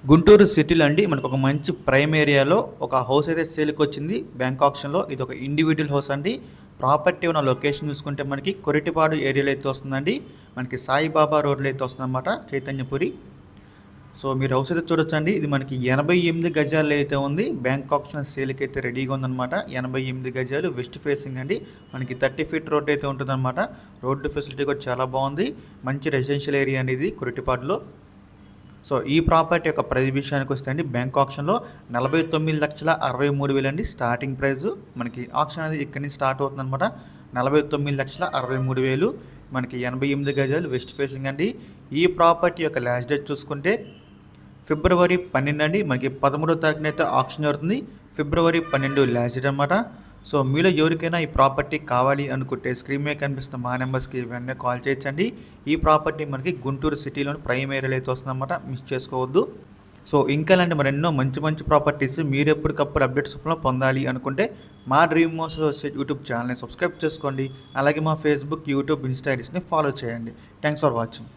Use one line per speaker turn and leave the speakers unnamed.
గుంటూరు సిటీలో అండి మనకు ఒక మంచి ప్రైమ్ ఏరియాలో ఒక హౌస్ అయితే సేల్కి వచ్చింది బ్యాంక్ ఆప్షన్లో. ఇది ఒక ఇండివిజువల్ హౌస్ అండి. ప్రాపర్టీ ఉన్న లొకేషన్ చూసుకుంటే మనకి కొరిటిపాడు ఏరియాలో అయితే వస్తుందండి. మనకి సాయిబాబా రోడ్లో అయితే వస్తుందన్నమాట, చైతన్యపురి. సో మీరు హౌస్ అయితే చూడొచ్చండి. ఇది మనకి 88 గజాలు అయితే ఉంది. బ్యాంక్ ఆప్షన్ సేల్కి అయితే రెడీగా ఉందన్నమాట. 88 గజాలు వెస్ట్ ఫేసింగ్ అండి. మనకి 30 ఫీట్ రోడ్ అయితే ఉంటుందన్నమాట. రోడ్డు ఫెసిలిటీ కూడా చాలా బాగుంది. మంచి రెసిడెన్షియల్ ఏరియా అనేది కొరిటిపాడులో. సో ఈ ప్రాపర్టీ యొక్క ప్రైస్ విషయానికి వస్తే అండి, బ్యాంక్ ఆప్షన్లో 49,63,000 అండి స్టార్టింగ్ ప్రైజు. మనకి ఆప్షన్ అనేది ఇక్కడి నుంచి స్టార్ట్ అవుతుందన్నమాట. 49,63,000. మనకి 88 గజాలు వెస్ట్ ఫేసింగ్ అండి. ఈ ప్రాపర్టీ యొక్క లాస్ట్ డేట్ చూసుకుంటే ఫిబ్రవరి 12 అండి. మనకి 13వ తారీఖున అయితే ఆప్షన్ జరుగుతుంది. ఫిబ్రవరి 12 లాస్ట్ డేట్ అనమాట. సో మీలో ఎవరికైనా ఈ ప్రాపర్టీ కావాలి అనుకుంటే స్క్రీన్ మీద కనిపిస్తున్న మా నెంబర్స్కి వెంటనే కాల్ చేయొచ్చండి. ఈ ప్రాపర్టీ మనకి గుంటూరు సిటీలోని ప్రైమ్ ఏరియాలో అయితే వస్తుందన్నమాట, మిస్ చేసుకోవద్దు. సో ఇంకా ఇలాంటి మరెన్నో మంచి మంచి ప్రాపర్టీస్ మీరు ఎప్పటికప్పుడు అప్డేట్స్ పొందాలి అనుకుంటే మా డ్రీమ్ హౌస్ అసోసియేట్ యూట్యూబ్ ఛానల్ని సబ్స్క్రైబ్ చేసుకోండి. అలాగే మా ఫేస్బుక్, యూట్యూబ్, ఇన్స్టా ఐడీస్ని ఫాలో చేయండి. Thanks for watching.